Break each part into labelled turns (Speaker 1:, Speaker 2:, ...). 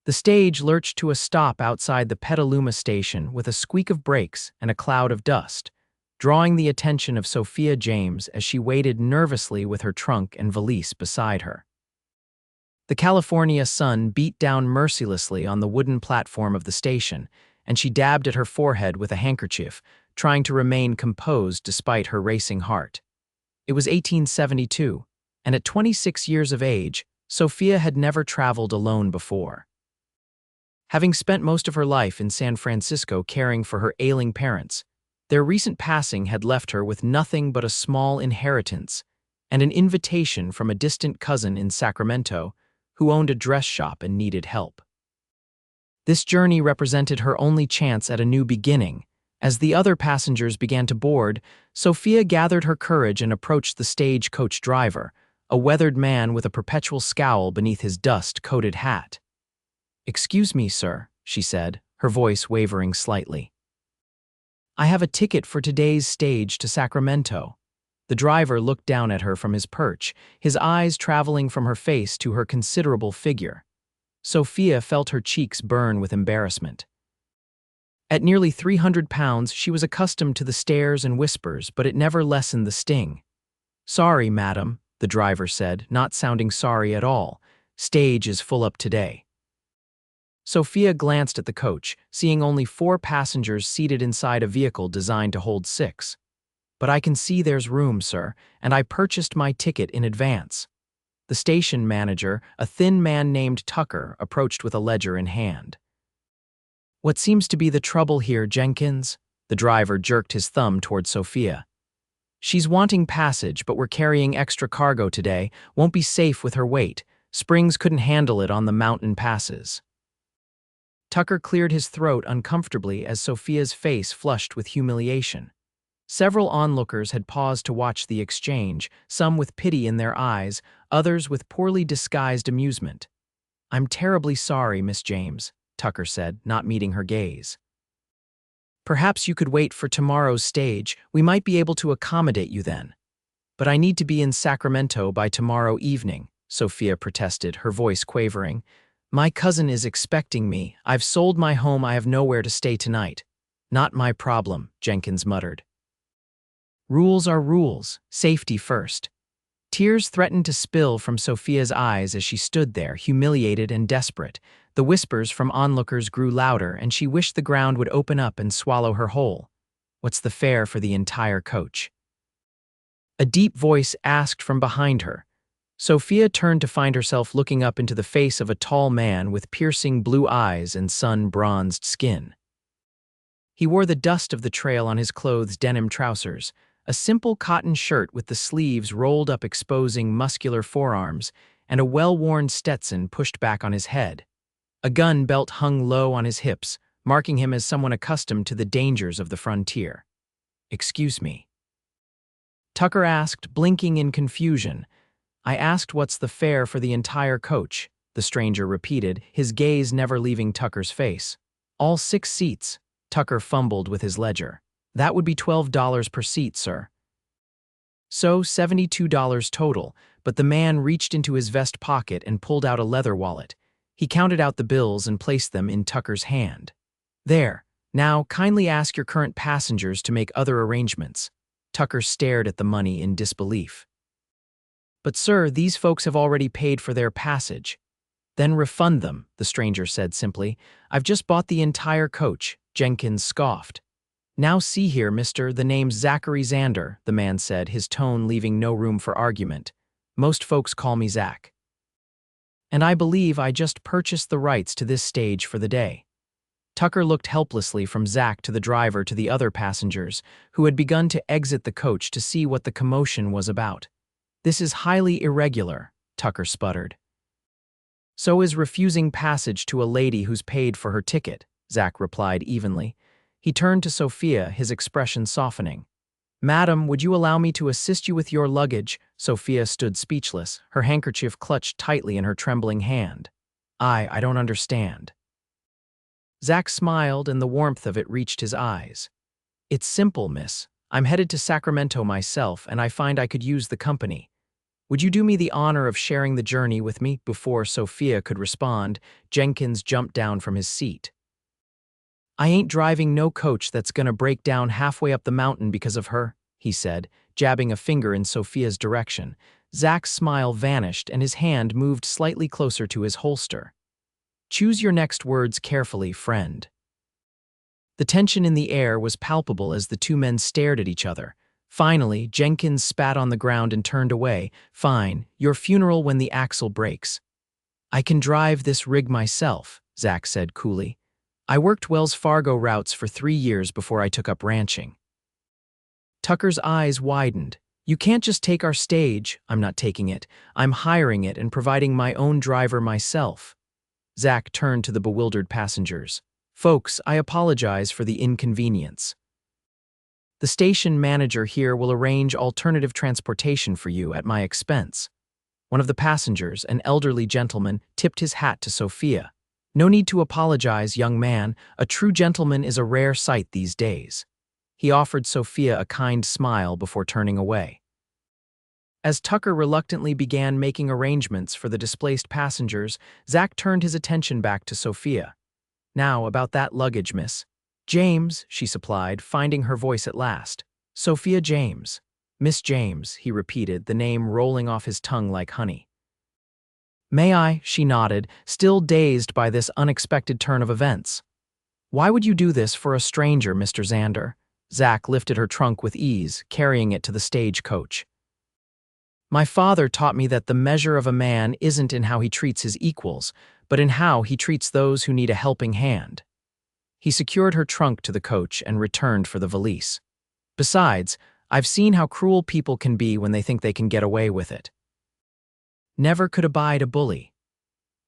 Speaker 1: The stage lurched to a stop outside the Petaluma station with a squeak of brakes and a cloud of dust, drawing the attention of Sophia James as she waited nervously with her trunk and valise beside her. The California sun beat down mercilessly on the wooden platform of the station, and she dabbed at her forehead with a handkerchief, trying to remain composed despite her racing heart. It was 1872, and at 26 years of age, Sophia had never traveled alone before. Having spent most of her life in San Francisco caring for her ailing parents, their recent passing had left her with nothing but a small inheritance and an invitation from a distant cousin in Sacramento who owned a dress shop and needed help. This journey represented her only chance at a new beginning. As the other passengers began to board, Sophia gathered her courage and approached the stagecoach driver, a weathered man with a perpetual scowl beneath his dust-coated hat. "Excuse me, sir," she said, her voice wavering slightly. "I have a ticket for today's stage to Sacramento." The driver looked down at her from his perch, his eyes traveling from her face to her considerable figure. Sophia felt her cheeks burn with embarrassment. At nearly 300 pounds, she was accustomed to the stares and whispers, but it never lessened the sting. "Sorry, madam," the driver said, not sounding sorry at all. "Stage is full up today." Sophia glanced at the coach, seeing only 4 passengers seated inside a vehicle designed to hold 6. "But I can see there's room, sir, and I purchased my ticket in advance." The station manager, a thin man named Tucker, approached with a ledger in hand. "What seems to be the trouble here, Jenkins?" The driver jerked his thumb toward Sophia. "She's wanting passage, but we're carrying extra cargo today. Won't be safe with her weight. Springs couldn't handle it on the mountain passes." Tucker cleared his throat uncomfortably as Sophia's face flushed with humiliation. Several onlookers had paused to watch the exchange, some with pity in their eyes, others with poorly disguised amusement. "I'm terribly sorry, Miss James," Tucker said, not meeting her gaze. "Perhaps you could wait for tomorrow's stage. We might be able to accommodate you then." "But I need to be in Sacramento by tomorrow evening," Sophia protested, her voice quavering. "My cousin is expecting me. I've sold my home. I have nowhere to stay tonight." "Not my problem," Jenkins muttered. "Rules are rules. Safety first." Tears threatened to spill from Sophia's eyes as she stood there, humiliated and desperate. The whispers from onlookers grew louder, and she wished the ground would open up and swallow her whole. "What's the fare for the entire coach?" A deep voice asked from behind her. Sophia turned to find herself looking up into the face of a tall man with piercing blue eyes and sun-bronzed skin. He wore the dust of the trail on his clothes' denim trousers, a simple cotton shirt with the sleeves rolled up exposing muscular forearms, and a well-worn Stetson pushed back on his head. A gun belt hung low on his hips, marking him as someone accustomed to the dangers of the frontier. "Excuse me," Tucker asked, blinking in confusion. "I asked what's the fare for the entire coach," the stranger repeated, his gaze never leaving Tucker's face. "All 6 seats," Tucker fumbled with his ledger. "That would be $12 per seat, sir." So $72 total, but the man reached into his vest pocket and pulled out a leather wallet. He counted out the bills and placed them in Tucker's hand. "There, now kindly ask your current passengers to make other arrangements." Tucker stared at the money in disbelief. "But sir, these folks have already paid for their passage." "Then refund them," the stranger said simply. "I've just bought the entire coach," Jenkins scoffed. "Now see here, mister, the name's Zachary Xander," the man said, his tone leaving no room for argument. "Most folks call me Zach. And I believe I just purchased the rights to this stage for the day." Tucker looked helplessly from Zach to the driver to the other passengers, who had begun to exit the coach to see what the commotion was about. "This is highly irregular," Tucker sputtered. "So is refusing passage to a lady who's paid for her ticket," Zach replied evenly. He turned to Sophia, his expression softening. "Madam, would you allow me to assist you with your luggage?" Sophia stood speechless, her handkerchief clutched tightly in her trembling hand. I don't understand." Zach smiled, and the warmth of it reached his eyes. "It's simple, miss. I'm headed to Sacramento myself, and I find I could use the company. Would you do me the honor of sharing the journey with me? Before Sophia could respond, Jenkins jumped down from his seat. I ain't driving no coach that's gonna break down halfway up the mountain because of her, he said, jabbing a finger in Sophia's direction. Zach's smile vanished and his hand moved slightly closer to his holster. Choose your next words carefully, friend. The tension in the air was palpable as the two men stared at each other. Finally, Jenkins spat on the ground and turned away. Fine, your funeral when the axle breaks. I can drive this rig myself, Zach said coolly. I worked Wells Fargo routes for 3 years before I took up ranching. Tucker's eyes widened. You can't just take our stage. I'm not taking it. I'm hiring it and providing my own driver myself. Zach turned to the bewildered passengers. Folks, I apologize for the inconvenience. The station manager here will arrange alternative transportation for you at my expense. One of the passengers, an elderly gentleman, tipped his hat to Sophia. No need to apologize, young man. A true gentleman is a rare sight these days. He offered Sophia a kind smile before turning away. As Tucker reluctantly began making arrangements for the displaced passengers, Zach turned his attention back to Sophia. Now, about that luggage, miss. James, she supplied, finding her voice at last. Sophia James. Miss James, he repeated, the name rolling off his tongue like honey. May I? She nodded, still dazed by this unexpected turn of events. Why would you do this for a stranger, Mr. Xander? Zach lifted her trunk with ease, carrying it to the stagecoach. My father taught me that the measure of a man isn't in how he treats his equals, but in how he treats those who need a helping hand. He secured her trunk to the coach and returned for the valise. Besides, I've seen how cruel people can be when they think they can get away with it. Never could abide a bully.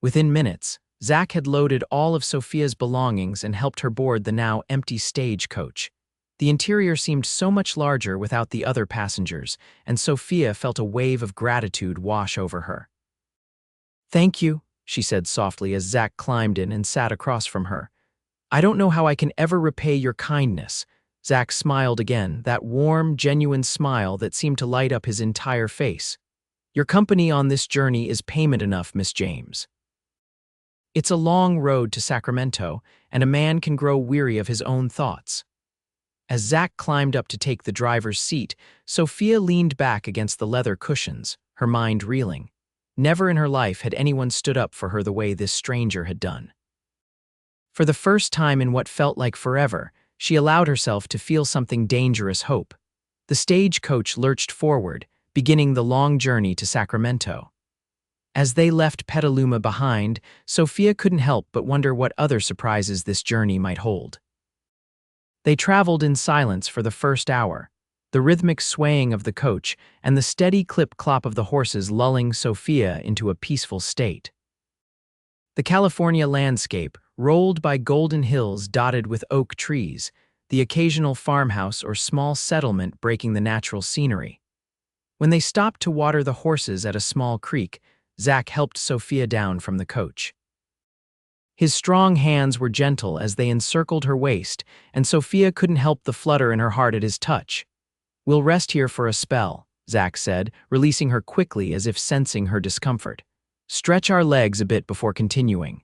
Speaker 1: Within minutes, Zach had loaded all of Sophia's belongings and helped her board the now empty stagecoach. The interior seemed so much larger without the other passengers, and Sophia felt a wave of gratitude wash over her. Thank you, she said softly as Zach climbed in and sat across from her. I don't know how I can ever repay your kindness. Zach smiled again, that warm, genuine smile that seemed to light up his entire face. Your company on this journey is payment enough, Miss James. It's a long road to Sacramento, and a man can grow weary of his own thoughts. As Zach climbed up to take the driver's seat, Sophia leaned back against the leather cushions, her mind reeling. Never in her life had anyone stood up for her the way this stranger had done. For the first time in what felt like forever, she allowed herself to feel something dangerous hope. The stagecoach lurched forward, beginning the long journey to Sacramento. As they left Petaluma behind, Sophia couldn't help but wonder what other surprises this journey might hold. They traveled in silence for the first hour, the rhythmic swaying of the coach and the steady clip-clop of the horses lulling Sophia into a peaceful state. The California landscape, rolled by golden hills dotted with oak trees, the occasional farmhouse or small settlement breaking the natural scenery. When they stopped to water the horses at a small creek, Zach helped Sophia down from the coach. His strong hands were gentle as they encircled her waist, and Sophia couldn't help the flutter in her heart at his touch. We'll rest here for a spell, Zach said, releasing her quickly as if sensing her discomfort. Stretch our legs a bit before continuing.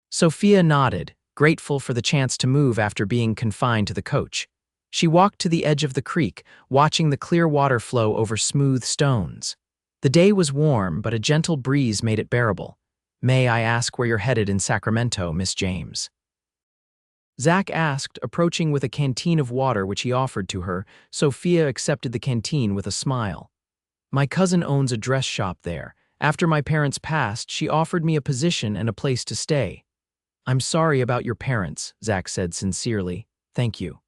Speaker 1: Sophia nodded, grateful for the chance to move after being confined to the coach. She walked to the edge of the creek, watching the clear water flow over smooth stones. The day was warm, but a gentle breeze made it bearable. May I ask where you're headed in Sacramento, Miss James? Zach asked, approaching with a canteen of water which he offered to her. Sophia accepted the canteen with a smile. My cousin owns a dress shop there. After my parents passed, she offered me a position and a place to stay. I'm sorry about your parents, Zach said sincerely. Thank you.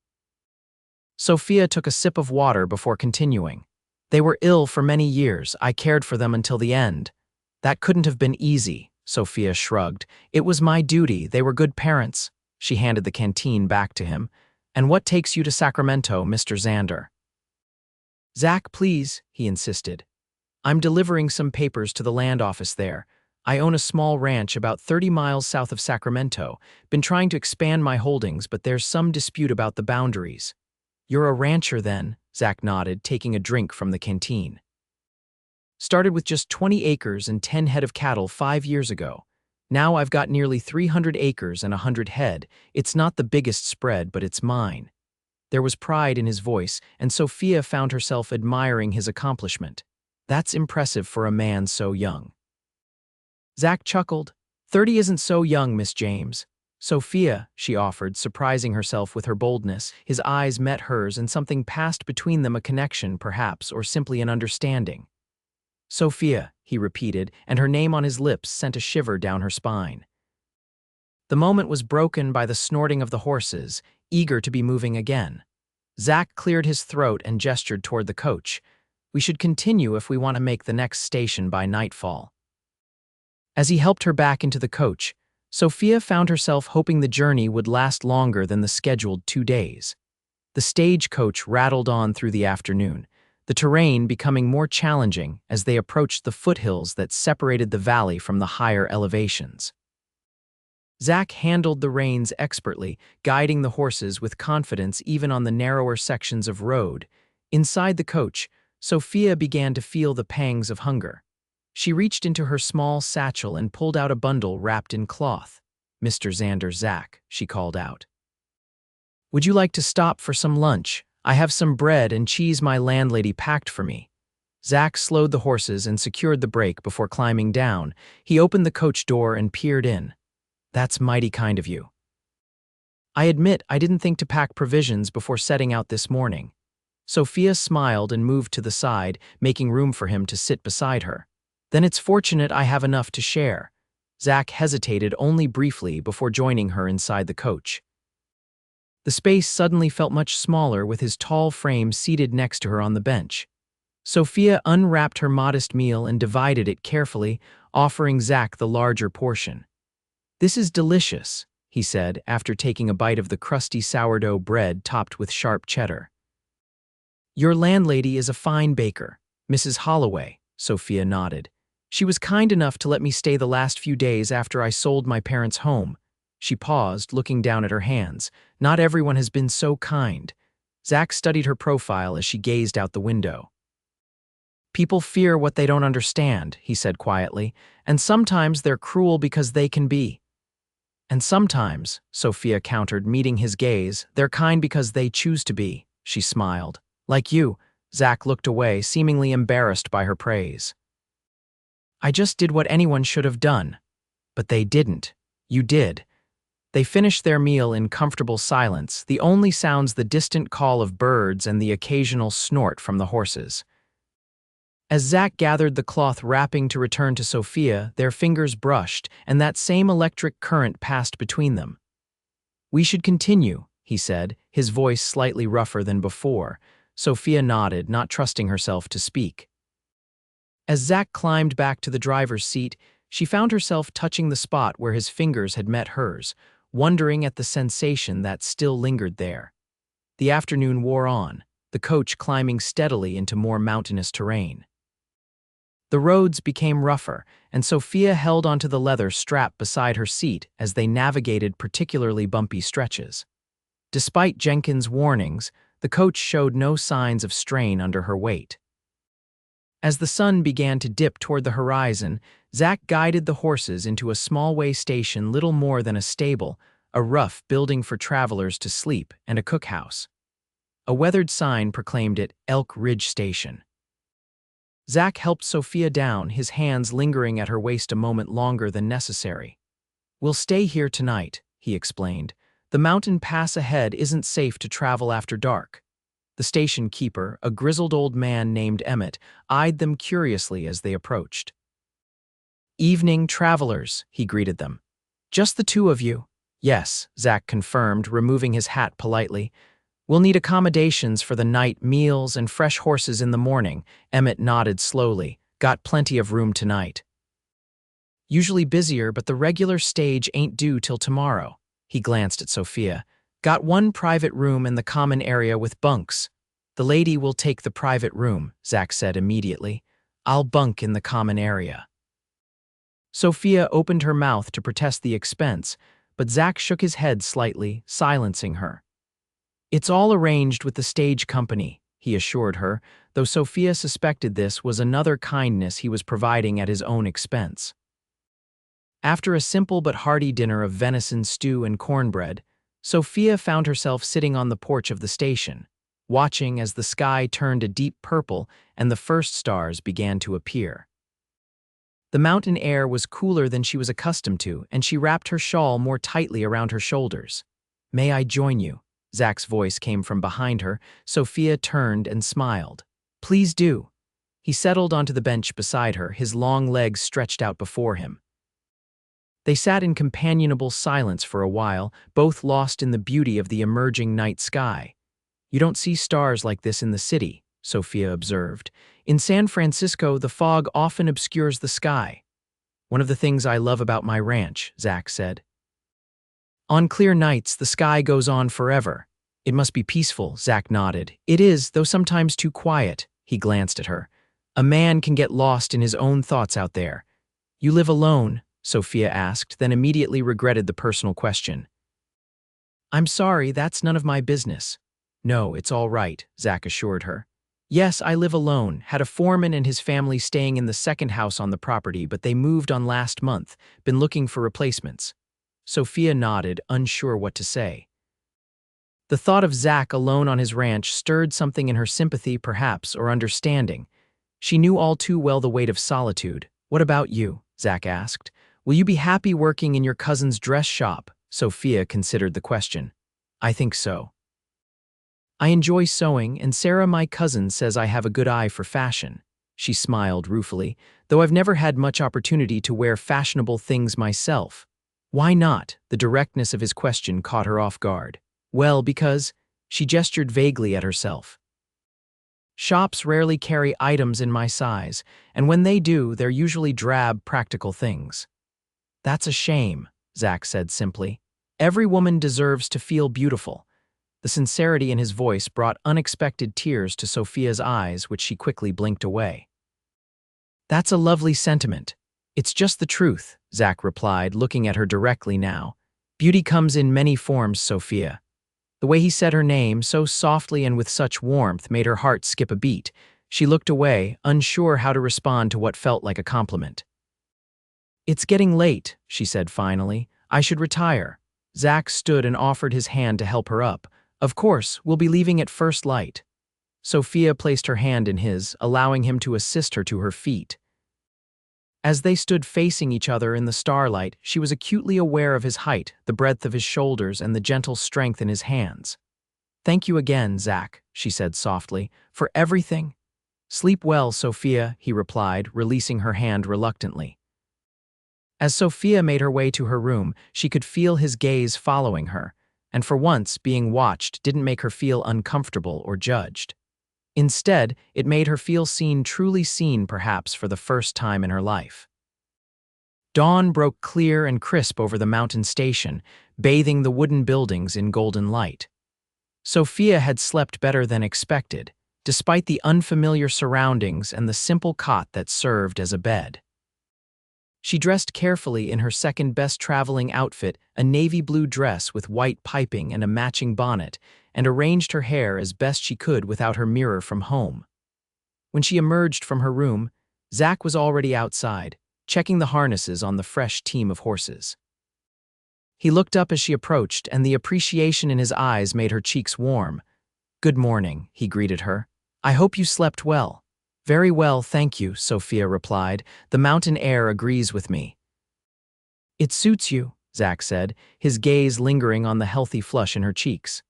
Speaker 1: Sophia took a sip of water before continuing. They were ill for many years. I cared for them until the end. That couldn't have been easy, Sophia shrugged. It was my duty. They were good parents. She handed the canteen back to him. And what takes you to Sacramento, Mr. Xander? Zach, please, he insisted. I'm delivering some papers to the land office there. I own a small ranch about 30 miles south of Sacramento. Been trying to expand my holdings, but there's some dispute about the boundaries. You're a rancher then, Zach nodded, taking a drink from the canteen. Started with just 20 acres and 10 head of cattle 5 years ago. Now I've got nearly 300 acres and 100 head. It's not the biggest spread, but it's mine." There was pride in his voice, and Sophia found herself admiring his accomplishment. That's impressive for a man so young. Zach chuckled. 30 isn't so young, Miss James." "Sophia," she offered, surprising herself with her boldness. His eyes met hers, and something passed between them, a connection, perhaps, or simply an understanding. "Sophia," he repeated, and her name on his lips sent a shiver down her spine. The moment was broken by the snorting of the horses, eager to be moving again. Zach cleared his throat and gestured toward the coach. "We should continue if we want to make the next station by nightfall." As he helped her back into the coach, Sophia found herself hoping the journey would last longer than the scheduled 2 days. The stagecoach rattled on through the afternoon, the terrain becoming more challenging as they approached the foothills that separated the valley from the higher elevations. Zach handled the reins expertly, guiding the horses with confidence even on the narrower sections of road. Inside the coach, Sophia began to feel the pangs of hunger. She reached into her small satchel and pulled out a bundle wrapped in cloth. "Mr. Xander, Zach," she called out. "Would you like to stop for some lunch? I have some bread and cheese my landlady packed for me." Zach slowed the horses and secured the brake before climbing down. He opened the coach door and peered in. "That's mighty kind of you." "I admit I didn't think to pack provisions before setting out this morning." Sophia smiled and moved to the side, making room for him to sit beside her. "Then it's fortunate I have enough to share." Zach hesitated only briefly before joining her inside the coach. The space suddenly felt much smaller with his tall frame seated next to her on the bench. Sophia unwrapped her modest meal and divided it carefully, offering Zach the larger portion. "This is delicious," he said after taking a bite of the crusty sourdough bread topped with sharp cheddar. "Your landlady is a fine baker, Mrs. Holloway," Sophia nodded. "She was kind enough to let me stay the last few days after I sold my parents' home." She paused, looking down at her hands. "Not everyone has been so kind." Zach studied her profile as she gazed out the window. "People fear what they don't understand," he said quietly, "and sometimes they're cruel because they can be." "And sometimes," Sophia countered, meeting his gaze, "they're kind because they choose to be." She smiled. "Like you." Zach looked away, seemingly embarrassed by her praise. "I just did what anyone should have done." "But they didn't. You did." They finished their meal in comfortable silence, the only sounds the distant call of birds and the occasional snort from the horses. As Zach gathered the cloth wrapping to return to Sophia, their fingers brushed, and that same electric current passed between them. "We should continue," he said, his voice slightly rougher than before. Sophia nodded, not trusting herself to speak. As Zach climbed back to the driver's seat, she found herself touching the spot where his fingers had met hers, wondering at the sensation that still lingered there. The afternoon wore on, the coach climbing steadily into more mountainous terrain. The roads became rougher, and Sophia held onto the leather strap beside her seat as they navigated particularly bumpy stretches. Despite Jenkins' warnings, the coach showed no signs of strain under her weight. As the sun began to dip toward the horizon, Zach guided the horses into a small way station, little more than a stable, a rough building for travelers to sleep, and a cookhouse. A weathered sign proclaimed it Elk Ridge Station. Zach helped Sophia down, his hands lingering at her waist a moment longer than necessary. "We'll stay here tonight," he explained. "The mountain pass ahead isn't safe to travel after dark." The station keeper, a grizzled old man named Emmett, eyed them curiously as they approached. "Evening, travelers," he greeted them. "Just the two of you?" "Yes," Zach confirmed, removing his hat politely. "We'll need accommodations for the night, meals, and fresh horses in the morning." Emmett nodded slowly. "Got plenty of room tonight." "Usually busier, but the regular stage ain't due till tomorrow." He glanced at Sophia. "Got one private room in the common area with bunks." "The lady will take the private room," Zach said immediately. "I'll bunk in the common area." Sophia opened her mouth to protest the expense, but Zach shook his head slightly, silencing her. "It's all arranged with the stage company," he assured her, though Sophia suspected this was another kindness he was providing at his own expense. After a simple but hearty dinner of venison stew and cornbread, Sophia found herself sitting on the porch of the station, watching as the sky turned a deep purple and the first stars began to appear. The mountain air was cooler than she was accustomed to, and she wrapped her shawl more tightly around her shoulders. "May I join you?" Zach's voice came from behind her. Sophia turned and smiled. "Please do." He settled onto the bench beside her, his long legs stretched out before him. They sat in companionable silence for a while, both lost in the beauty of the emerging night sky. "You don't see stars like this in the city," Sophia observed. "In San Francisco, the fog often obscures the sky." "One of the things I love about my ranch," Zach said. "On clear nights, the sky goes on forever. It must be peaceful," Zach nodded. "It is, though sometimes too quiet." He glanced at her. "A man can get lost in his own thoughts out there." "You live alone?" Sophia asked, then immediately regretted the personal question. "I'm sorry, that's none of my business." "No, it's all right," Zach assured her. "Yes, I live alone, had a foreman and his family staying in the second house on the property, but they moved on last month, been looking for replacements." Sophia nodded, unsure what to say. The thought of Zach alone on his ranch stirred something in her, sympathy perhaps, or understanding. She knew all too well the weight of solitude. "What about you?" Zach asked. "Will you be happy working in your cousin's dress shop?" Sophia considered the question. "I think so. I enjoy sewing, and Sarah, my cousin, says I have a good eye for fashion." She smiled ruefully, "though I've never had much opportunity to wear fashionable things myself." "Why not?" The directness of his question caught her off guard. "Well, because—" She gestured vaguely at herself. "Shops rarely carry items in my size, and when they do, they're usually drab, practical things." "That's a shame," Zach said simply. "Every woman deserves to feel beautiful." The sincerity in his voice brought unexpected tears to Sophia's eyes, which she quickly blinked away. "That's a lovely sentiment. It's just the truth," Zach replied, looking at her directly now. "Beauty comes in many forms, Sophia." The way he said her name, so softly and with such warmth, made her heart skip a beat. She looked away, unsure how to respond to what felt like a compliment. "It's getting late," she said finally. "I should retire." Zach stood and offered his hand to help her up. "Of course, we'll be leaving at first light." Sophia placed her hand in his, allowing him to assist her to her feet. As they stood facing each other in the starlight, she was acutely aware of his height, the breadth of his shoulders, and the gentle strength in his hands. "Thank you again, Zach," she said softly, "for everything." "Sleep well, Sophia," he replied, releasing her hand reluctantly. As Sophia made her way to her room, she could feel his gaze following her, and for once, being watched didn't make her feel uncomfortable or judged. Instead, it made her feel seen, truly seen perhaps for the first time in her life. Dawn broke clear and crisp over the mountain station, bathing the wooden buildings in golden light. Sophia had slept better than expected, despite the unfamiliar surroundings and the simple cot that served as a bed. She dressed carefully in her second-best traveling outfit, a navy blue dress with white piping and a matching bonnet, and arranged her hair as best she could without her mirror from home. When she emerged from her room, Zach was already outside, checking the harnesses on the fresh team of horses. He looked up as she approached, and the appreciation in his eyes made her cheeks warm. "Good morning," he greeted her. "I hope you slept well." "Very well, thank you," Sophia replied. "The mountain air agrees with me." "It suits you," Zach said, his gaze lingering on the healthy flush in her cheeks.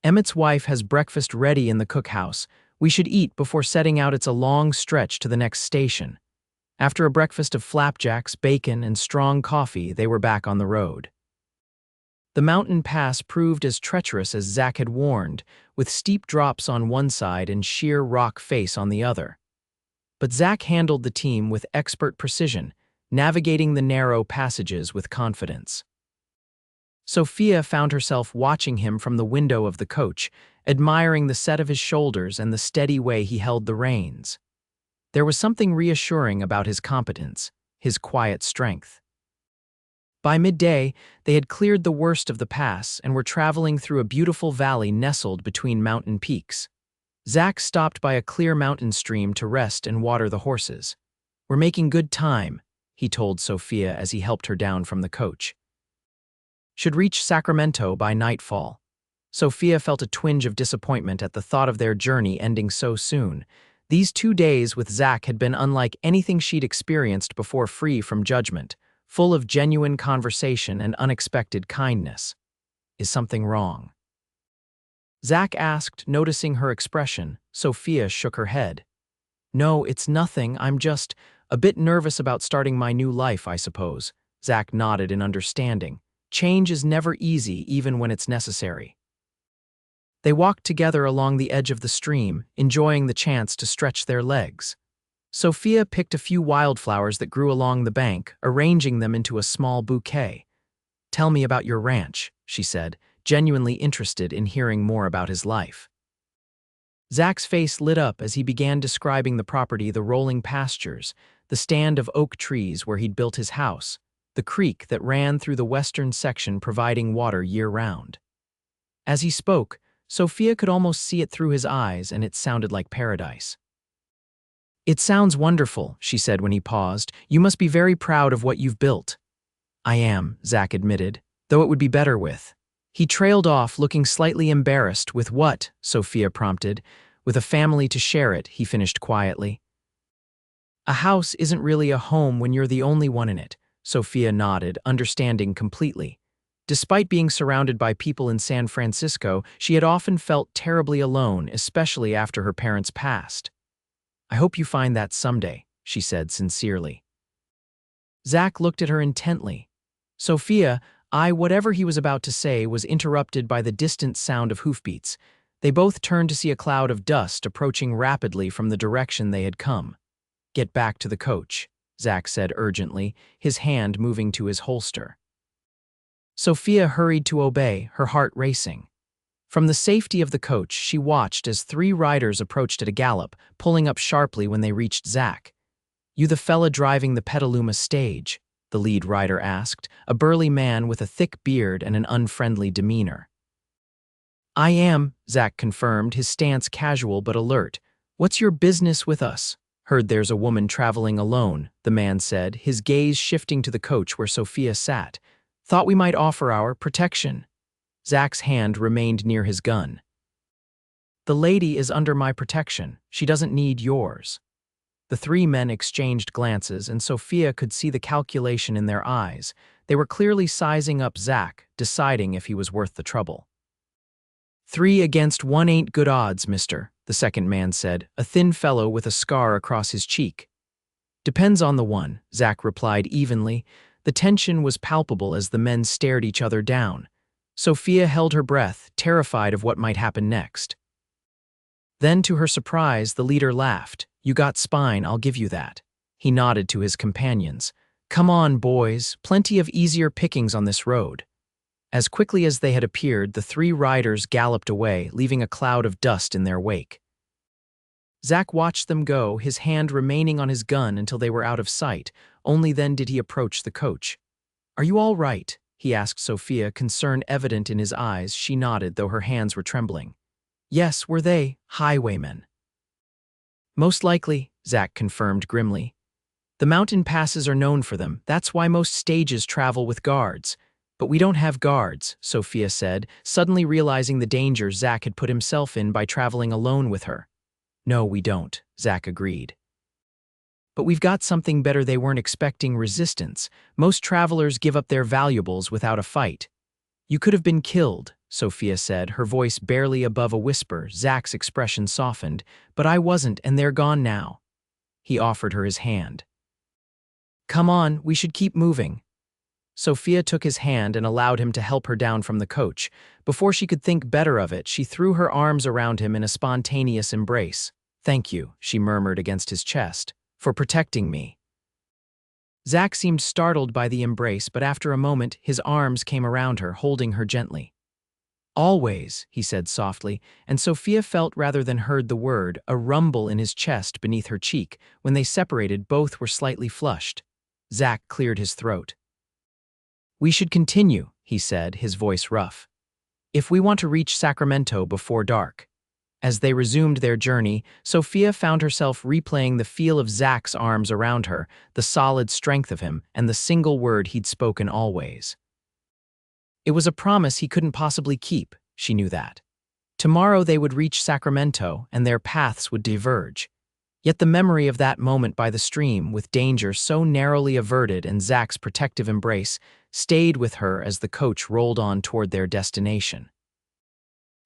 Speaker 1: "Emmett's wife has breakfast ready in the cookhouse. We should eat before setting out. It's a long stretch to the next station." After a breakfast of flapjacks, bacon, and strong coffee, they were back on the road. The mountain pass proved as treacherous as Zach had warned, with steep drops on one side and sheer rock face on the other. But Zach handled the team with expert precision, navigating the narrow passages with confidence. Sophia found herself watching him from the window of the coach, admiring the set of his shoulders and the steady way he held the reins. There was something reassuring about his competence, his quiet strength. By midday, they had cleared the worst of the pass and were traveling through a beautiful valley nestled between mountain peaks. Zach stopped by a clear mountain stream to rest and water the horses. "We're making good time," he told Sophia as he helped her down from the coach. "Should reach Sacramento by nightfall." Sophia felt a twinge of disappointment at the thought of their journey ending so soon. These 2 days with Zach had been unlike anything she'd experienced before, free from judgment, full of genuine conversation and unexpected kindness. "Is something wrong?" Zach asked, noticing her expression. Sophia shook her head. "No, it's nothing. I'm just a bit nervous about starting my new life, I suppose." Zach nodded in understanding. Change is never easy, even when it's necessary. They walked together along the edge of the stream, enjoying the chance to stretch their legs. Sophia picked a few wildflowers that grew along the bank, arranging them into a small bouquet. "Tell me about your ranch," she said, genuinely interested in hearing more about his life. Zach's face lit up as he began describing the property: the rolling pastures, the stand of oak trees where he'd built his house, the creek that ran through the western section providing water year-round. As he spoke, Sophia could almost see it through his eyes, and it sounded like paradise. "It sounds wonderful," she said when he paused. "You must be very proud of what you've built." "I am," Zach admitted, "though it would be better with." He trailed off, looking slightly embarrassed. "With what?" Sophia prompted. "With a family to share it," he finished quietly. "A house isn't really a home when you're the only one in it," Sophia nodded, understanding completely. Despite being surrounded by people in San Francisco, she had often felt terribly alone, especially after her parents passed. "I hope you find that someday," she said sincerely. Zach looked at her intently. Sophia, whatever he was about to say was interrupted by the distant sound of hoofbeats. They both turned to see a cloud of dust approaching rapidly from the direction they had come. "Get back to the coach," Zach said urgently, his hand moving to his holster. Sophia hurried to obey, her heart racing. From the safety of the coach, she watched as 3 riders approached at a gallop, pulling up sharply when they reached Zach. "You the fella driving the Petaluma stage?" the lead rider asked, a burly man with a thick beard and an unfriendly demeanor. "I am," Zach confirmed, his stance casual but alert. "What's your business with us?" "Heard there's a woman traveling alone," the man said, his gaze shifting to the coach where Sophia sat. "Thought we might offer our protection." Zach's hand remained near his gun. "The lady is under my protection. She doesn't need yours." The 3 men exchanged glances, and Sophia could see the calculation in their eyes. They were clearly sizing up Zach, deciding if he was worth the trouble. "3 against 1 ain't good odds, mister," the second man said, a thin fellow with a scar across his cheek. "Depends on the one," Zach replied evenly. The tension was palpable as the men stared each other down. Sophia held her breath, terrified of what might happen next. Then, to her surprise, the leader laughed. "You got spine, I'll give you that." He nodded to his companions. "Come on, boys, plenty of easier pickings on this road." As quickly as they had appeared, the 3 riders galloped away, leaving a cloud of dust in their wake. Zach watched them go, his hand remaining on his gun until they were out of sight. Only then did he approach the coach. "Are you all right?" he asked Sophia, concern evident in his eyes. She nodded, though her hands were trembling. "Yes, were they highwaymen?" "Most likely," Zach confirmed grimly. "The mountain passes are known for them. That's why most stages travel with guards." "But we don't have guards," Sophia said, suddenly realizing the danger Zach had put himself in by traveling alone with her. "No, we don't," Zach agreed. "But we've got something better. They weren't expecting resistance. Most travelers give up their valuables without a fight." "You could have been killed," Sophia said, her voice barely above a whisper. Zach's expression softened. "But I wasn't, and they're gone now." He offered her his hand. "Come on, we should keep moving." Sophia took his hand and allowed him to help her down from the coach. Before she could think better of it, she threw her arms around him in a spontaneous embrace. "Thank you," she murmured against his chest, "for protecting me." Zach seemed startled by the embrace, but after a moment, his arms came around her, holding her gently. "Always," he said softly, and Sophia felt rather than heard the word, a rumble in his chest beneath her cheek. When they separated, both were slightly flushed. Zach cleared his throat. "We should continue," he said, his voice rough. "If we want to reach Sacramento before dark." As they resumed their journey, Sophia found herself replaying the feel of Zach's arms around her, the solid strength of him, and the single word he'd spoken always. It was a promise he couldn't possibly keep, she knew that. Tomorrow they would reach Sacramento, and their paths would diverge. Yet the memory of that moment by the stream, with danger so narrowly averted and Zach's protective embrace, stayed with her as the coach rolled on toward their destination.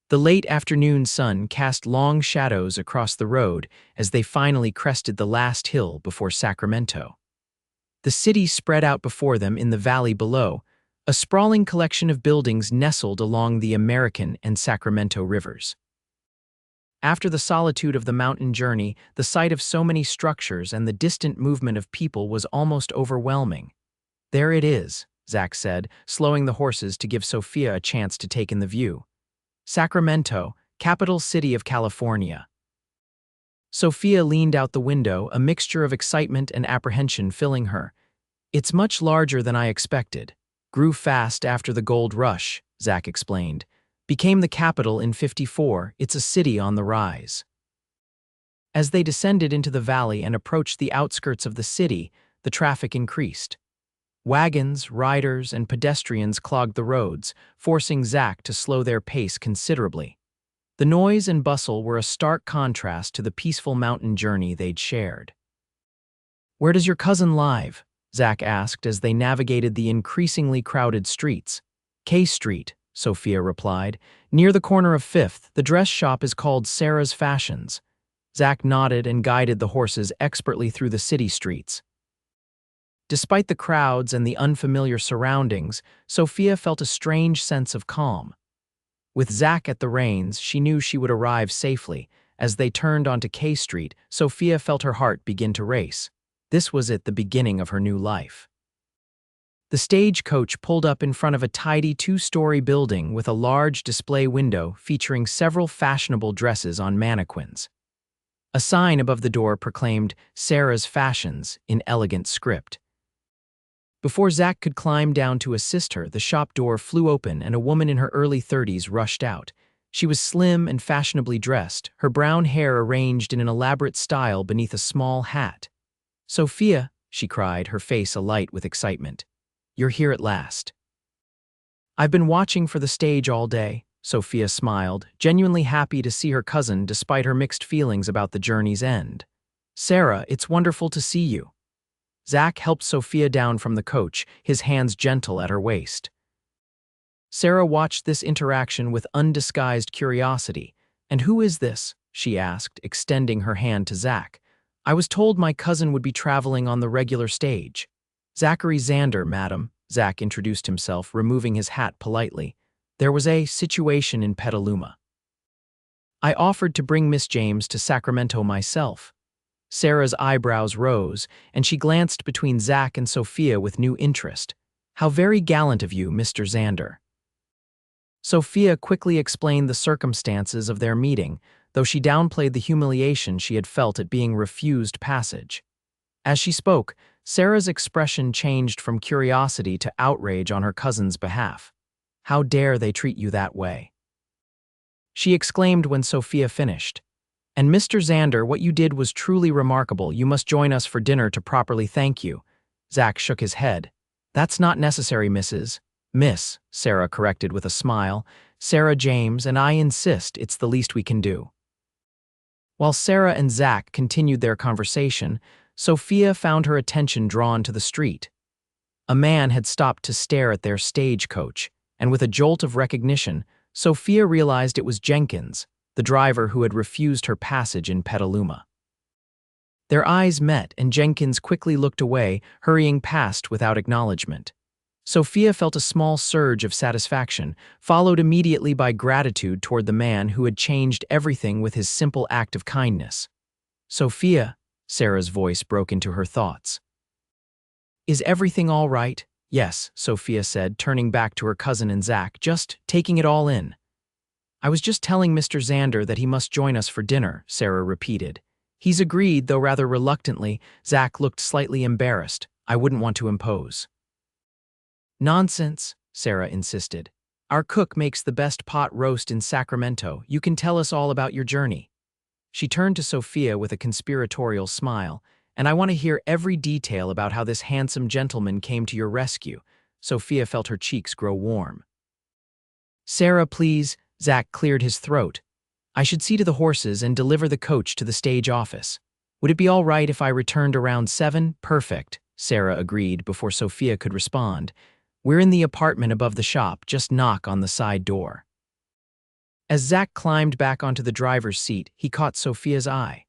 Speaker 1: The late afternoon sun cast long shadows across the road as they finally crested the last hill before Sacramento. The city spread out before them in the valley below, a sprawling collection of buildings nestled along the American and Sacramento rivers. After the solitude of the mountain journey, the sight of so many structures and the distant movement of people was almost overwhelming. "There it is," Zach said, slowing the horses to give Sophia a chance to take in the view. "Sacramento, capital city of California." Sophia leaned out the window, a mixture of excitement and apprehension filling her. "It's much larger than I expected. Grew fast after the gold rush," Zach explained. "Became the capital in '54, it's a city on the rise." As they descended into the valley and approached the outskirts of the city, the traffic increased. Wagons, riders, and pedestrians clogged the roads, forcing Zach to slow their pace considerably. The noise and bustle were a stark contrast to the peaceful mountain journey they'd shared. "Where does your cousin live?" Zach asked as they navigated the increasingly crowded streets. "K Street," Sophia replied. "Near the corner of 5th, the dress shop is called Sarah's Fashions." Zach nodded and guided the horses expertly through the city streets. Despite the crowds and the unfamiliar surroundings, Sophia felt a strange sense of calm. With Zach at the reins, she knew she would arrive safely. As they turned onto K Street, Sophia felt her heart begin to race. This was the beginning of her new life. The stagecoach pulled up in front of a tidy 2-story building with a large display window featuring several fashionable dresses on mannequins. A sign above the door proclaimed "Sarah's Fashions" in elegant script. Before Zach could climb down to assist her, the shop door flew open and a woman in her early 30s rushed out. She was slim and fashionably dressed, her brown hair arranged in an elaborate style beneath a small hat. "Sophia," she cried, her face alight with excitement. "You're here at last." "I've been watching for the stage all day," Sophia smiled, genuinely happy to see her cousin despite her mixed feelings about the journey's end. "Sarah, it's wonderful to see you." Zach helped Sophia down from the coach, his hands gentle at her waist. Sarah watched this interaction with undisguised curiosity. "And who is this?" she asked, extending her hand to Zach. "I was told my cousin would be traveling on the regular stage." "Zachary Xander, madam," Zach introduced himself, removing his hat politely. "There was a situation in Petaluma. I offered to bring Miss James to Sacramento myself." Sarah's eyebrows rose, and she glanced between Zach and Sophia with new interest. "How very gallant of you, Mr. Xander." Sophia quickly explained the circumstances of their meeting, though she downplayed the humiliation she had felt at being refused passage. As she spoke, Sarah's expression changed from curiosity to outrage on her cousin's behalf. "How dare they treat you that way?" she exclaimed when Sophia finished. "And Mr. Xander, what you did was truly remarkable. You must join us for dinner to properly thank you." Zach shook his head. "That's not necessary, Miss," Sarah corrected with a smile. "Sarah James, and I insist it's the least we can do." While Sarah and Zach continued their conversation, Sophia found her attention drawn to the street. A man had stopped to stare at their stagecoach, and with a jolt of recognition, Sophia realized it was Jenkins, the driver who had refused her passage in Petaluma. Their eyes met, and Jenkins quickly looked away, hurrying past without acknowledgement. Sophia felt a small surge of satisfaction, followed immediately by gratitude toward the man who had changed everything with his simple act of kindness. "Sophia," Sarah's voice broke into her thoughts. "Is everything all right?" "Yes," Sophia said, turning back to her cousin and Zach, "just taking it all in." "I was just telling Mr. Xander that he must join us for dinner," Sarah repeated. "He's agreed, though rather reluctantly." Zach looked slightly embarrassed. "I wouldn't want to impose." "Nonsense," Sarah insisted. Our cook makes the best pot roast in Sacramento. You can tell us all about your journey." She turned to Sophia with a conspiratorial smile. "And I want to hear every detail about how this handsome gentleman came to your rescue." Sophia felt her cheeks grow warm. "Sarah, please." Zach cleared his throat. "I should see to the horses and deliver the coach to the stage office. Would it be all right if I returned around 7? "Perfect," Sarah agreed before Sophia could respond. "We're in the apartment above the shop. Just knock on the side door." As Zach climbed back onto the driver's seat, he caught Sophia's eye.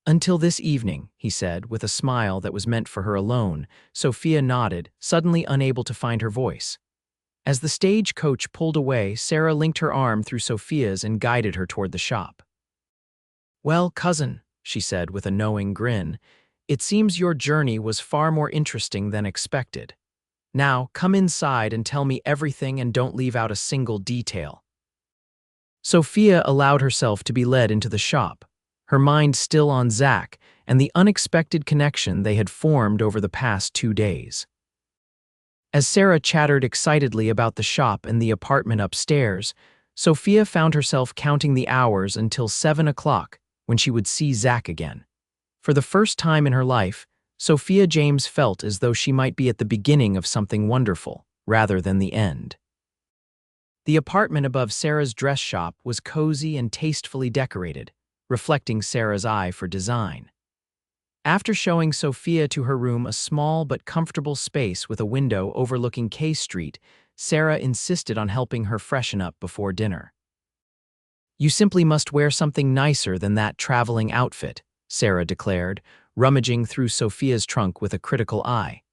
Speaker 1: "Until this evening," he said, with a smile that was meant for her alone. Sophia nodded, suddenly unable to find her voice. As the stagecoach pulled away, Sarah linked her arm through Sophia's and guided her toward the shop. "Well, cousin," she said with a knowing grin, "it seems your journey was far more interesting than expected. Now, come inside and tell me everything and don't leave out a single detail." Sophia allowed herself to be led into the shop, her mind still on Zach and the unexpected connection they had formed over the past 2 days. As Sarah chattered excitedly about the shop and the apartment upstairs, Sophia found herself counting the hours until 7 o'clock when she would see Zach again. For the first time in her life, Sophia James felt as though she might be at the beginning of something wonderful, rather than the end. The apartment above Sarah's dress shop was cozy and tastefully decorated, reflecting Sarah's eye for design. After showing Sophia to her room, a small but comfortable space with a window overlooking K Street, Sarah insisted on helping her freshen up before dinner. "You simply must wear something nicer than that traveling outfit," Sarah declared, rummaging through Sophia's trunk with a critical eye.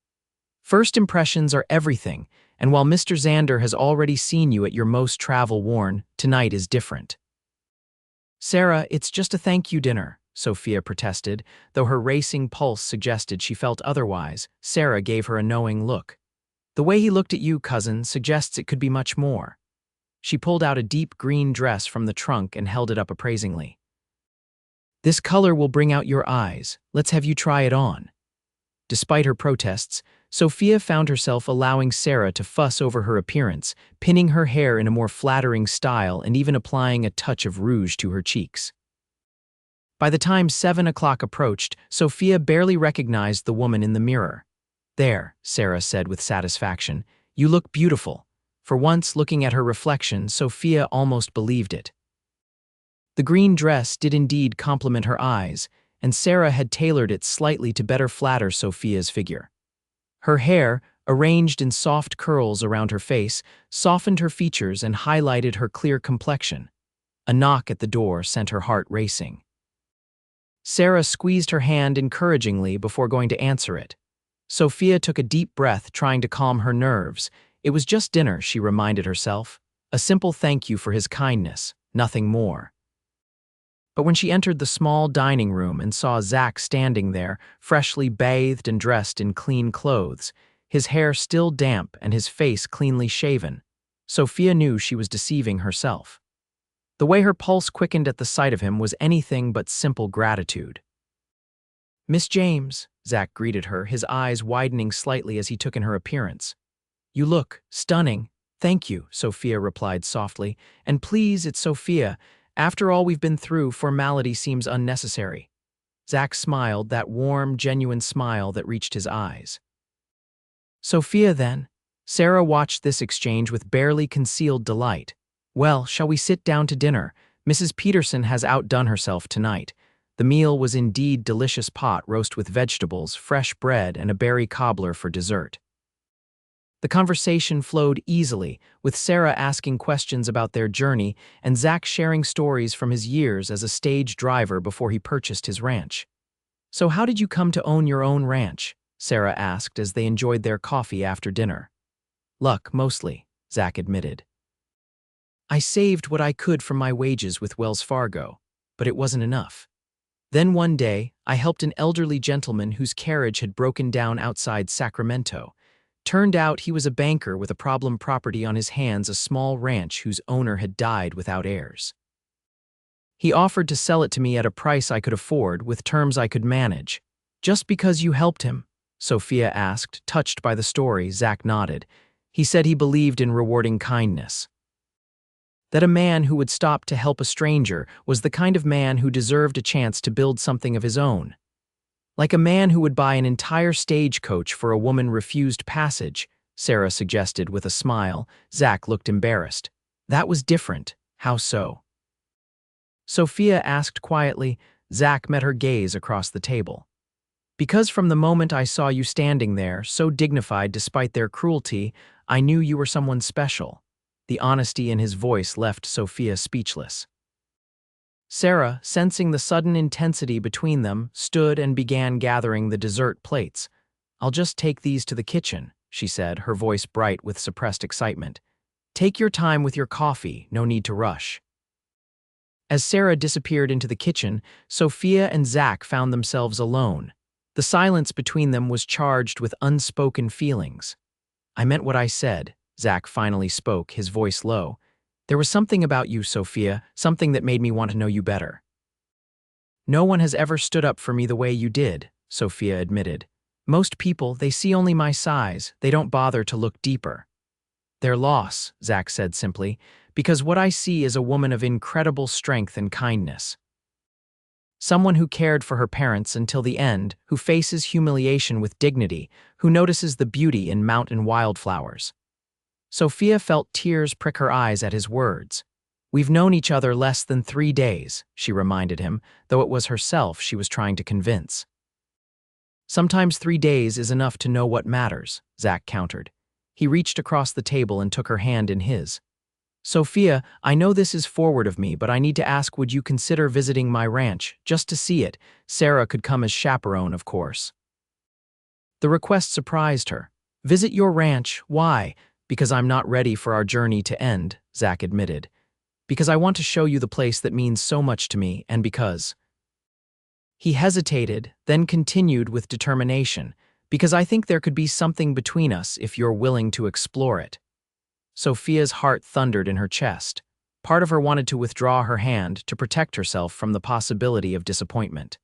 Speaker 1: "First impressions are everything, and while Mr. Xander has already seen you at your most travel-worn, tonight is different." "Sarah, it's just a thank-you dinner," Sophia protested, though her racing pulse suggested she felt otherwise. Sarah gave her a knowing look. "The way he looked at you, cousin, suggests it could be much more." She pulled out a deep green dress from the trunk and held it up appraisingly. "This color will bring out your eyes. Let's have you try it on." Despite her protests, Sophia found herself allowing Sarah to fuss over her appearance, pinning her hair in a more flattering style and even applying a touch of rouge to her cheeks. By the time 7 o'clock approached, Sophia barely recognized the woman in the mirror. "There," Sarah said with satisfaction, "you look beautiful." For once, looking at her reflection, Sophia almost believed it. The green dress did indeed complement her eyes, and Sarah had tailored it slightly to better flatter Sophia's figure. Her hair, arranged in soft curls around her face, softened her features and highlighted her clear complexion. A knock at the door sent her heart racing. Sarah squeezed her hand encouragingly before going to answer it. Sophia took a deep breath, trying to calm her nerves. It was just dinner, she reminded herself. A simple thank you for his kindness, nothing more. But when she entered the small dining room and saw Zach standing there, freshly bathed and dressed in clean clothes, his hair still damp and his face cleanly shaven, Sophia knew she was deceiving herself. The way her pulse quickened at the sight of him was anything but simple gratitude. "Miss James," Zach greeted her, his eyes widening slightly as he took in her appearance. "You look stunning." "Thank you," Sophia replied softly. "And please, it's Sophia. After all we've been through, formality seems unnecessary." Zach smiled, that warm, genuine smile that reached his eyes. "Sophia, then?" Sarah watched this exchange with barely concealed delight. "Well, shall we sit down to dinner? Mrs. Peterson has outdone herself tonight." The meal was indeed delicious: pot roast with vegetables, fresh bread, and a berry cobbler for dessert. The conversation flowed easily, with Sarah asking questions about their journey and Zach sharing stories from his years as a stage driver before he purchased his ranch. "So how did you come to own your own ranch?" Sarah asked as they enjoyed their coffee after dinner. "Luck, mostly," Zach admitted. "I saved what I could from my wages with Wells Fargo, but it wasn't enough. Then one day, I helped an elderly gentleman whose carriage had broken down outside Sacramento. Turned out he was a banker with a problem property on his hands, a small ranch whose owner had died without heirs. He offered to sell it to me at a price I could afford, with terms I could manage." "Just because you helped him?" Sophia asked, touched by the story. Zach nodded. He said he believed in rewarding kindness. That a man who would stop to help a stranger was the kind of man who deserved a chance to build something of his own. Like a man who would buy an entire stagecoach for a woman refused passage, Sarah suggested with a smile. Zach looked embarrassed. That was different. How so? Sophia asked quietly. Zach met her gaze across the table. Because from the moment I saw you standing there, so dignified despite their cruelty, I knew you were someone special. The honesty in his voice left Sophia speechless. Sarah, sensing the sudden intensity between them, stood and began gathering the dessert plates. I'll just take these to the kitchen, she said, her voice bright with suppressed excitement. Take your time with your coffee, no need to rush. As Sarah disappeared into the kitchen, Sophia and Zach found themselves alone. The silence between them was charged with unspoken feelings. I meant what I said, Zach finally spoke, his voice low. There was something about you, Sophia, something that made me want to know you better. No one has ever stood up for me the way you did, Sophia admitted. Most people, they see only my size, they don't bother to look deeper. Their loss, Zach said simply, because what I see is a woman of incredible strength and kindness. Someone who cared for her parents until the end, who faces humiliation with dignity, who notices the beauty in mountain wildflowers. Sophia felt tears prick her eyes at his words. We've known each other less than 3 days, she reminded him, though it was herself she was trying to convince. Sometimes 3 days is enough to know what matters, Zach countered. He reached across the table and took her hand in his. Sophia, I know this is forward of me, but I need to ask, would you consider visiting my ranch, just to see it? Sarah could come as chaperone, of course. The request surprised her. Visit your ranch, why? Because I'm not ready for our journey to end, Zach admitted. Because I want to show you the place that means so much to me, and because. He hesitated, then continued with determination. Because I think there could be something between us if you're willing to explore it. Sophia's heart thundered in her chest. Part of her wanted to withdraw her hand to protect herself from the possibility of disappointment.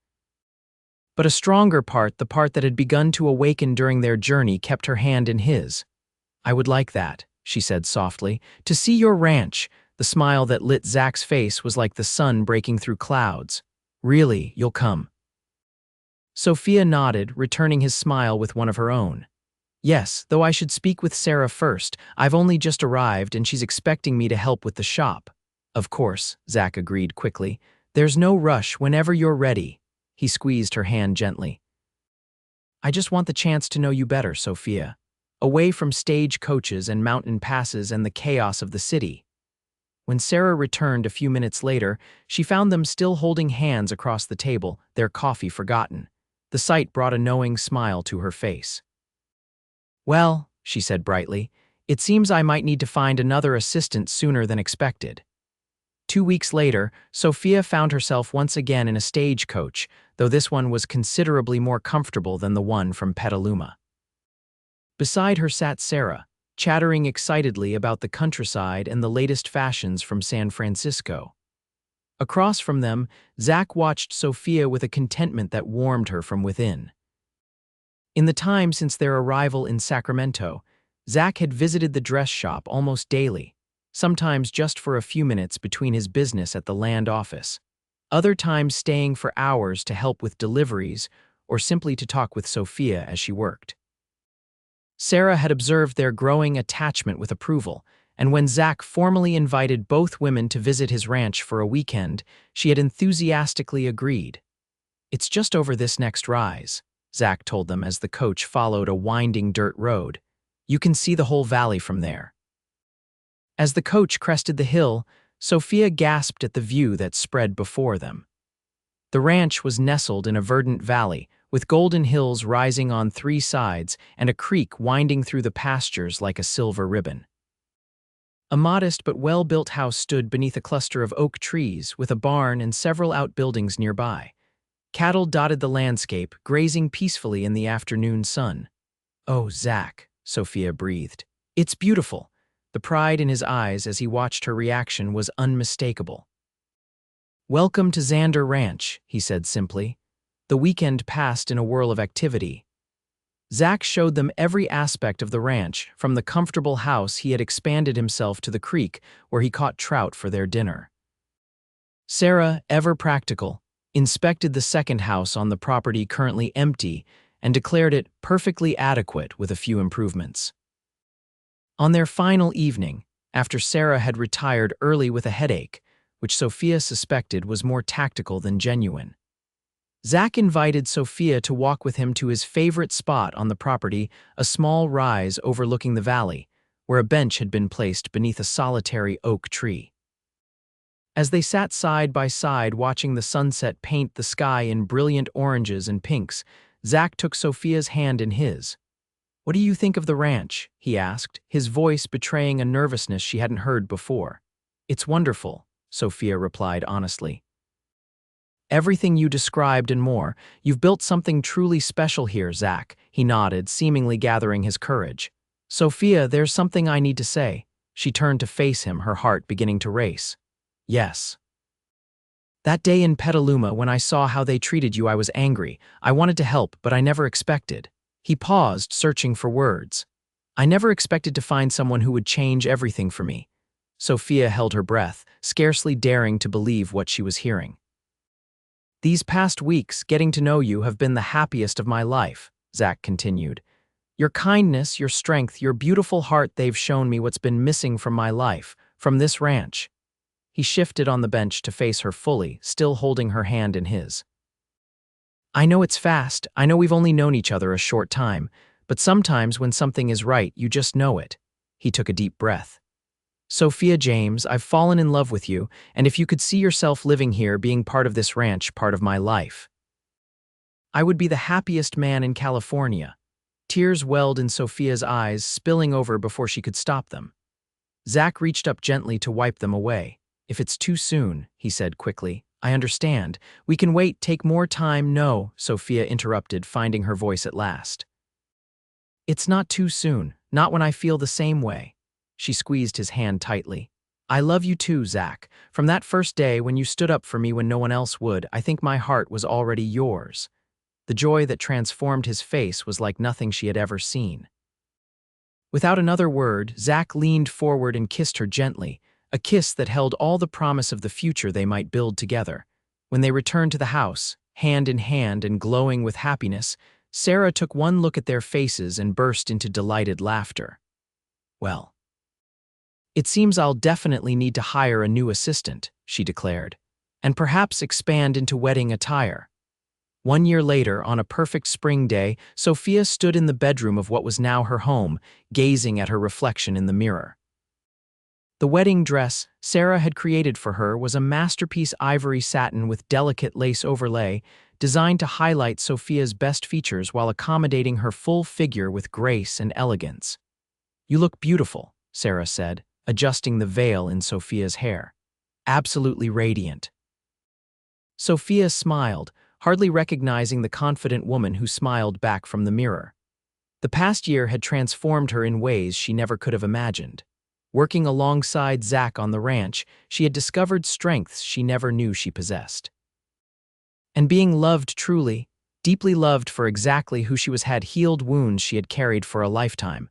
Speaker 1: But a stronger part, the part that had begun to awaken during their journey, kept her hand in his. I would like that, she said softly, to see your ranch. The smile that lit Zach's face was like the sun breaking through clouds. Really, you'll come? Sophia nodded, returning his smile with one of her own. Yes, though I should speak with Sarah first. I've only just arrived and she's expecting me to help with the shop. Of course, Zach agreed quickly. There's no rush, whenever you're ready. He squeezed her hand gently. I just want the chance to know you better, Sophia. Away from stage coaches and mountain passes and the chaos of the city. When Sarah returned a few minutes later, she found them still holding hands across the table, their coffee forgotten. The sight brought a knowing smile to her face. Well, she said brightly, it seems I might need to find another assistant sooner than expected. 2 weeks later, Sophia found herself once again in a stagecoach, though this one was considerably more comfortable than the one from Petaluma. Beside her sat Sarah, chattering excitedly about the countryside and the latest fashions from San Francisco. Across from them, Zach watched Sophia with a contentment that warmed her from within. In the time since their arrival in Sacramento, Zach had visited the dress shop almost daily, sometimes just for a few minutes between his business at the land office, other times staying for hours to help with deliveries or simply to talk with Sophia as she worked. Sarah had observed their growing attachment with approval, and when Zach formally invited both women to visit his ranch for a weekend, she had enthusiastically agreed. It's just over this next rise, Zach told them as the coach followed a winding dirt road. You can see the whole valley from there. As the coach crested the hill, Sophia gasped at the view that spread before them. The ranch was nestled in a verdant valley, with golden hills rising on 3 sides and a creek winding through the pastures like a silver ribbon. A modest but well-built house stood beneath a cluster of oak trees with a barn and several outbuildings nearby. Cattle dotted the landscape, grazing peacefully in the afternoon sun. Oh, Zach, Sophia breathed. It's beautiful. The pride in his eyes as he watched her reaction was unmistakable. Welcome to Xander Ranch, he said simply. The weekend passed in a whirl of activity. Zach showed them every aspect of the ranch, from the comfortable house he had expanded himself to the creek where he caught trout for their dinner. Sarah, ever practical, inspected the second house on the property currently empty and declared it perfectly adequate with a few improvements. On their final evening, after Sarah had retired early with a headache, which Sophia suspected was more tactical than genuine, Zach invited Sophia to walk with him to his favorite spot on the property, a small rise overlooking the valley, where a bench had been placed beneath a solitary oak tree. As they sat side by side watching the sunset paint the sky in brilliant oranges and pinks, Zach took Sophia's hand in his. "What do you think of the ranch?" he asked, his voice betraying a nervousness she hadn't heard before. "It's wonderful," Sophia replied honestly. "Everything you described and more. You've built something truly special here, Zach," he nodded, seemingly gathering his courage. "Sophia, there's something I need to say." She turned to face him, her heart beginning to race. "Yes. That day in Petaluma when I saw how they treated you, I was angry. I wanted to help, but I never expected." He paused, searching for words. "I never expected to find someone who would change everything for me." Sophia held her breath, scarcely daring to believe what she was hearing. "These past weeks, getting to know you, have been the happiest of my life," Zach continued. "Your kindness, your strength, your beautiful heart, they've shown me what's been missing from my life, from this ranch." He shifted on the bench to face her fully, still holding her hand in his. "I know it's fast, I know we've only known each other a short time, but sometimes when something is right, you just know it." He took a deep breath. "Sophia James, I've fallen in love with you, and if you could see yourself living here, being part of this ranch, part of my life, I would be the happiest man in California." Tears welled in Sophia's eyes, spilling over before she could stop them. Zach reached up gently to wipe them away. "If it's too soon," he said quickly, "I understand. We can wait, take more time." "No," Sophia interrupted, finding her voice at last. "It's not too soon, not when I feel the same way." She squeezed his hand tightly. "I love you too, Zach. From that first day when you stood up for me when no one else would, I think my heart was already yours." The joy that transformed his face was like nothing she had ever seen. Without another word, Zach leaned forward and kissed her gently, a kiss that held all the promise of the future they might build together. When they returned to the house, hand in hand and glowing with happiness, Sarah took one look at their faces and burst into delighted laughter. "Well, it seems I'll definitely need to hire a new assistant," she declared, "and perhaps expand into wedding attire." 1 year later, on a perfect spring day, Sophia stood in the bedroom of what was now her home, gazing at her reflection in the mirror. The wedding dress Sarah had created for her was a masterpiece ivory satin with delicate lace overlay, designed to highlight Sophia's best features while accommodating her full figure with grace and elegance. "You look beautiful," Sarah said, adjusting the veil in Sophia's hair. "Absolutely radiant." Sophia smiled, hardly recognizing the confident woman who smiled back from the mirror. The past year had transformed her in ways she never could have imagined. Working alongside Zach on the ranch, she had discovered strengths she never knew she possessed. And being loved truly, deeply loved for exactly who she was, had healed wounds she had carried for a lifetime.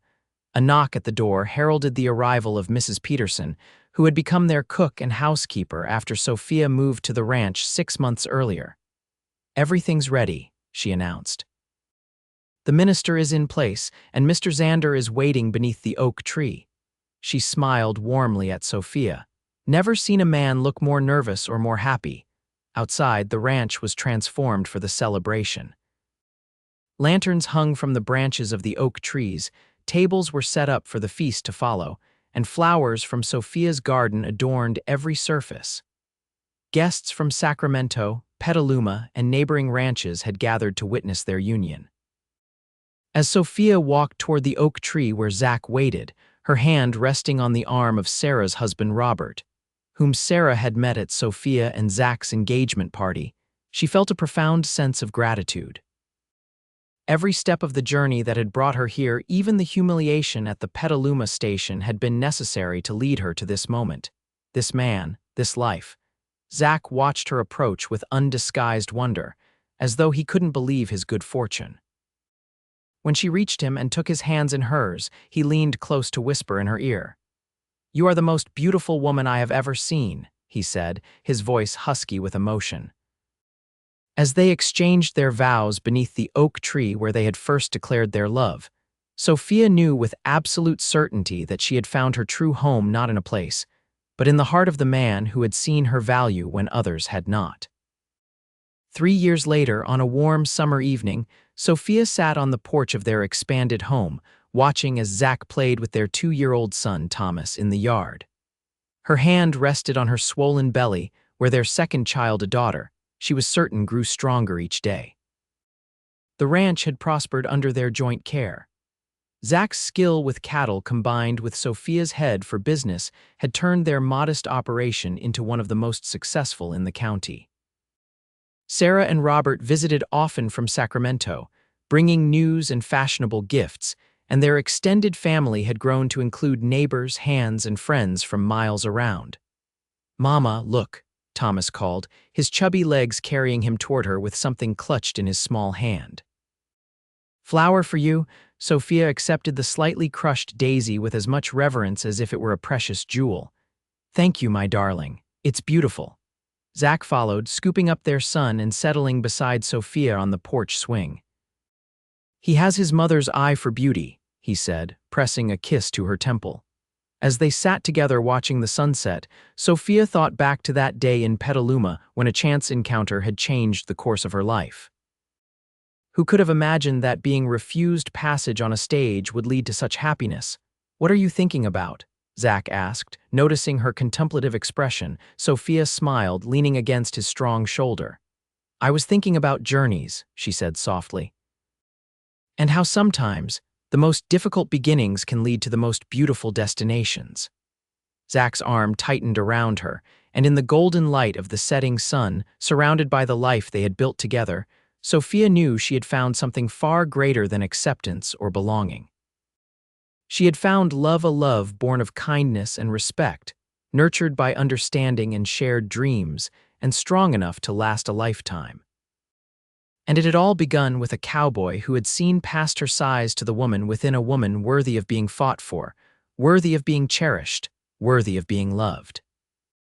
Speaker 1: A knock at the door heralded the arrival of Mrs. Peterson, who had become their cook and housekeeper after Sophia moved to the ranch 6 months earlier. "Everything's ready," she announced. "The minister is in place, and Mr. Xander is waiting beneath the oak tree." She smiled warmly at Sophia. Never seen a man look more nervous or more happy. Outside, the ranch was transformed for the celebration. Lanterns hung from the branches of the oak trees, tables were set up for the feast to follow, and flowers from Sophia's garden adorned every surface. Guests from Sacramento, Petaluma, and neighboring ranches had gathered to witness their union. As Sophia walked toward the oak tree where Zach waited, her hand resting on the arm of Sarah's husband Robert, whom Sarah had met at Sophia and Zach's engagement party, she felt a profound sense of gratitude. Every step of the journey that had brought her here, even the humiliation at the Petaluma station, had been necessary to lead her to this moment, this man, this life. Zach watched her approach with undisguised wonder, as though he couldn't believe his good fortune. When she reached him and took his hands in hers, he leaned close to whisper in her ear. "You are the most beautiful woman I have ever seen," he said, his voice husky with emotion. As they exchanged their vows beneath the oak tree where they had first declared their love, Sophia knew with absolute certainty that she had found her true home not in a place, but in the heart of the man who had seen her value when others had not. 3 years later, on a warm summer evening, Sophia sat on the porch of their expanded home, watching as Zach played with their 2-year-old son, Thomas, in the yard. Her hand rested on her swollen belly, where their second child, a daughter, she was certain grew stronger each day. The ranch had prospered under their joint care. Zach's skill with cattle combined with Sophia's head for business had turned their modest operation into one of the most successful in the county. Sarah and Robert visited often from Sacramento, bringing news and fashionable gifts, and their extended family had grown to include neighbors, hands, and friends from miles around. "Mama, look," Thomas called, his chubby legs carrying him toward her with something clutched in his small hand. "Flower for you." Sophia accepted the slightly crushed daisy with as much reverence as if it were a precious jewel. "Thank you, my darling. It's beautiful." Zach followed, scooping up their son and settling beside Sophia on the porch swing. "He has his mother's eye for beauty," he said, pressing a kiss to her temple. As they sat together watching the sunset, Sophia thought back to that day in Petaluma when a chance encounter had changed the course of her life. Who could have imagined that being refused passage on a stage would lead to such happiness? "What are you thinking about?" Zach asked. Noticing her contemplative expression, Sophia smiled, leaning against his strong shoulder. "I was thinking about journeys," she said softly. "And how sometimes the most difficult beginnings can lead to the most beautiful destinations." Zach's arm tightened around her, and in the golden light of the setting sun, surrounded by the life they had built together, Sophia knew she had found something far greater than acceptance or belonging. She had found love, a love born of kindness and respect, nurtured by understanding and shared dreams, and strong enough to last a lifetime. And it had all begun with a cowboy who had seen past her size to the woman within a woman worthy of being fought for, worthy of being cherished, worthy of being loved.